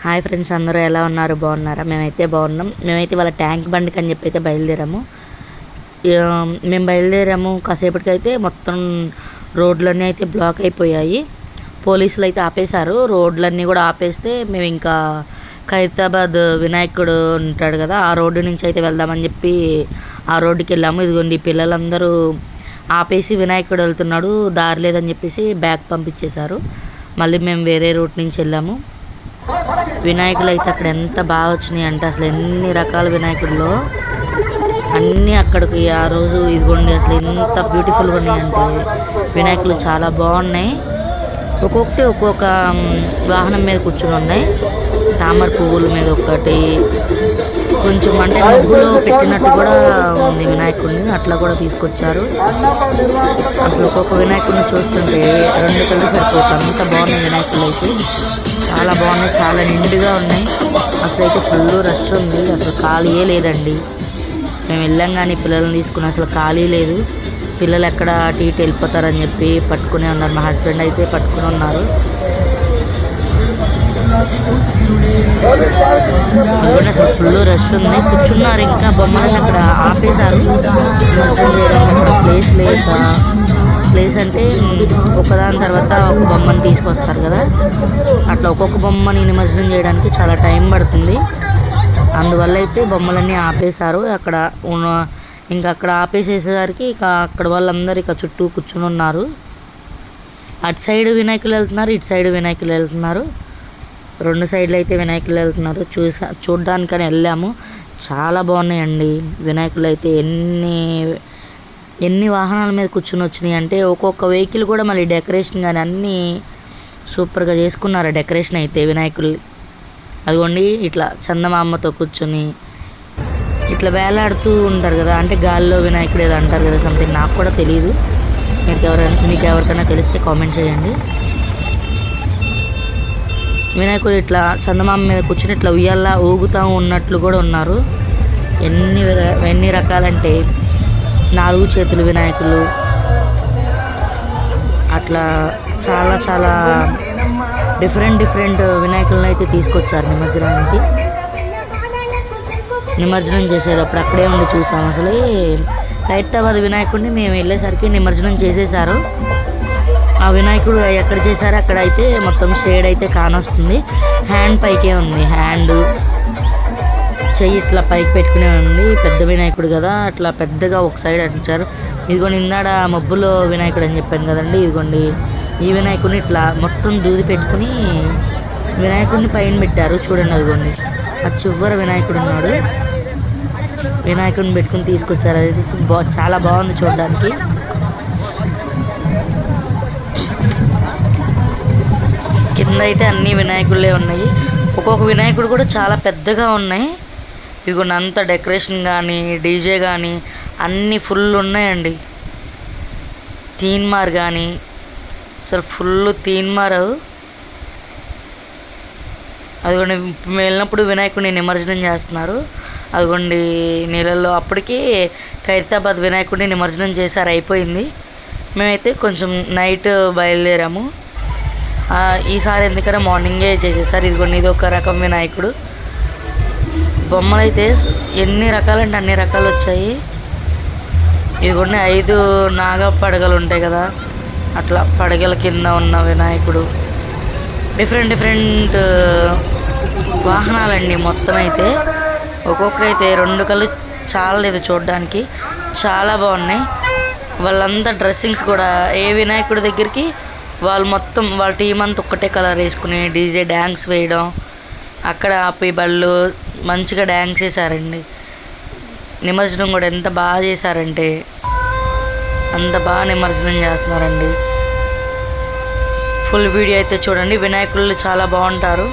Hi friends, అందరూ ఎలా ఉన్నారు? బాగున్నారా? మేమైతే బాగున్నాం. మేమైతే వాళ్ళ ట్యాంక్ బండికి అని చెప్పి అయితే బయలుదేరాము. మేము బయలుదేరాము కాసేపటికైతే మొత్తం రోడ్లన్నీ అయితే బ్లాక్ అయిపోయాయి. పోలీసులు అయితే ఆపేశారు. రోడ్లన్నీ కూడా ఆపేస్తే మేము ఇంకా ఖైరతాబాద్ వినాయకుడు ఉంటాడు కదా, ఆ రోడ్డు నుంచి అయితే వెళ్దామని చెప్పి ఆ రోడ్డుకి వెళ్ళాము. ఇదిగోండి పిల్లలందరూ ఆపేసి వినాయకుడు వెళ్తున్నాడు, దారి లేదని చెప్పేసి బ్యాక్ పంపించేశారు. మళ్ళీ మేము వేరే రూట్ నుంచి వెళ్ళాము. వినాయకులు అయితే అక్కడ ఎంత బాగా వచ్చినాయి అంటే అసలు ఎన్ని రకాల వినాయకుల్లో అన్నీ అక్కడికి ఆ రోజు ఇదిగోండి అసలు ఎంత బ్యూటిఫుల్గా ఉన్నాయంటే వినాయకులు చాలా బాగున్నాయి. ఒక్కొక్కటి ఒక్కొక్క వాహనం మీద కూర్చుని ఉన్నాయి. తామర పువ్వుల మీద ఒకటి కొంచెం అంటే ముగ్గులో పెట్టినట్టు కూడా ఉంది వినాయకుడిని, అట్లా కూడా తీసుకొచ్చారు. అసలు ఒక్కొక్క వినాయకుడిని చూస్తుంటే రెండు కళ్ళు సరిపోతాయి, అంత బాగున్నాయి వినాయకులు అయితే. చాలా బాగున్నాయి, చాలా నిండుగా ఉన్నాయి. అసలు అయితే ఫుల్ రష్ ఉంది, అసలు ఖాళీయే లేదండి. మేము వెళ్ళాం కానీ పిల్లల్ని తీసుకుని అసలు ఖాళీ లేదు. పిల్లలు ఎక్కడ అటు ఇటు వెళ్ళిపోతారని చెప్పి పట్టుకునే ఉన్నారు. మా హస్బెండ్ అయితే పట్టుకుని ఉన్నారు. అసలు ఫుల్ రష్ ఉంది, కూర్చున్నారు. ఇంకా బొమ్మలని అక్కడ ఆపేశారు. అక్కడ ప్లేస్ లేక, ప్లేస్ అంటే ఒకదాని తర్వాత ఒక బొమ్మని తీసుకొస్తారు కదా, అట్లా ఒక్కొక్క బొమ్మని నిమజ్జనం చేయడానికి చాలా టైం పడుతుంది. అందువల్ల అయితే బొమ్మలన్నీ ఆపేశారు. అక్కడ ఇంకా అక్కడ ఆపేసేసరికి ఇక అక్కడ వాళ్ళందరూ ఇక చుట్టూ కూర్చుని ఉన్నారు. అటు సైడ్ వినాయకులు వెళ్తున్నారు, ఇటు సైడ్ వినాయకులు వెళ్తున్నారు. రెండు సైడ్లు అయితే వినాయకులు వెళ్తున్నారు. చూడ్డానికని వెళ్ళాము. చాలా బాగున్నాయండి వినాయకులు అయితే. ఎన్ని వాహనాల మీద కూర్చుని వచ్చినాయి అంటే ఒక్కొక్క వెహికల్ కూడా మళ్ళీ డెకరేషన్ కానీ అన్నీ సూపర్గా చేసుకున్నారు డెకరేషన్ అయితే వినాయకులు. అదిగోండి ఇట్లా చందమామతో కూర్చొని ఇట్లా వేలాడుతూ ఉంటారు కదా, అంటే గాల్లో వినాయకుడు ఏదో అంటారు కదా సంథింగ్, నాకు కూడా తెలియదు. మీకు ఎవరికైనా తెలిస్తే కామెంట్ చేయండి. వినాయకుడు ఇట్లా చందమామ మీద కూర్చొని ఇట్లా ఉయ్యాలా ఊగుతూ ఉన్నట్లు కూడా ఉన్నారు. ఎన్ని రకాలంటే 4 చేతులు వినాయకులు, అట్లా చాలా చాలా డిఫరెంట్ వినాయకులను అయితే తీసుకొచ్చారు నిమజ్జనానికి. నిమజ్జనం చేసేటప్పుడు అక్కడే ఉండి చూసాం. అసలు ఖైరతాబాద్ వినాయకుడిని మేము వెళ్ళేసరికి నిమజ్జనం చేసేసారు. ఆ వినాయకుడు ఎక్కడ చేశారో అక్కడ అయితే మొత్తం షేడ్ అయితే కానొస్తుంది. హ్యాండ్ పైకే ఉంది, హ్యాండ్ చెయ్యి ఇట్లా పైకి పెట్టుకునే ఉంది. పెద్ద వినాయకుడు కదా, అట్లా పెద్దగా ఒక సైడ్ అంటించారు. ఇదిగోండి ఇందాడ మబ్బులో వినాయకుడు అని చెప్పాను కదండి, ఇదిగోండి ఈ వినాయకుడిని ఇట్లా మొత్తం దూది పెట్టుకుని వినాయకుడిని పైన పెట్టారు. చూడండి అదిగోండి ఆ చివర వినాయకుడు ఉన్నాడు. వినాయకుడిని పెట్టుకుని తీసుకొచ్చారు. అది చాలా బాగుంది చూడడానికి. కింద అయితే అన్ని వినాయకుళ్ళే ఉన్నాయి. ఒక్కొక్క వినాయకుడు కూడా చాలా పెద్దగా ఉన్నాయి. ఇదిగోండి అంత డెకరేషన్ కానీ డీజే కానీ అన్నీ ఫుల్ ఉన్నాయండి. తీన్మార్ కానీ అసలు ఫుల్ తీన్మార్. అదిగోండి వెళ్ళినప్పుడు వినాయకుడిని నిమజ్జనం చేస్తున్నారు. అదిగోండి నీళ్ళల్లో అప్పటికి ఖైరతాబాద్ వినాయకుడిని నిమజ్జనం చేశారు, అయిపోయింది. మేమైతే కొంచెం నైట్ బయలుదేరాము. ఈసారి ఎందుకంటే మార్నింగే చేసేసారు. ఇదిగోండి ఇది ఒక రకం వినాయకుడు. బొమ్మలు అయితే ఎన్ని రకాలంటే అన్ని రకాలు వచ్చాయి. ఇదిగోండి 5 నాగ పడగలు ఉంటాయి కదా, అట్లా పడగల కింద ఉన్న వినాయకుడు. డిఫరెంట్ వాహనాలండి మొత్తం అయితే. ఒక్కొక్కరైతే 2 కళ్ళు చాలా లేదు చూడడానికి, చాలా బాగున్నాయి. వాళ్ళంతా డ్రెస్సింగ్స్ కూడా ఏ వినాయకుడి దగ్గరికి వాళ్ళు మొత్తం వాళ్ళ టీం అంతా ఒక్కటే కలర్ వేసుకుని డీజే డ్యాన్స్ వేయడం, అక్కడ ఆపి బళ్ళు మంచిగా డ్యాన్స్ చేశారండి. నిమజ్జనం కూడా ఎంత బాగా చేశారంటే అంత బాగా నిమజ్జనం చేస్తున్నారండి. ఫుల్ వీడియో అయితే చూడండి. వినాయకులు చాలా బాగుంటారు.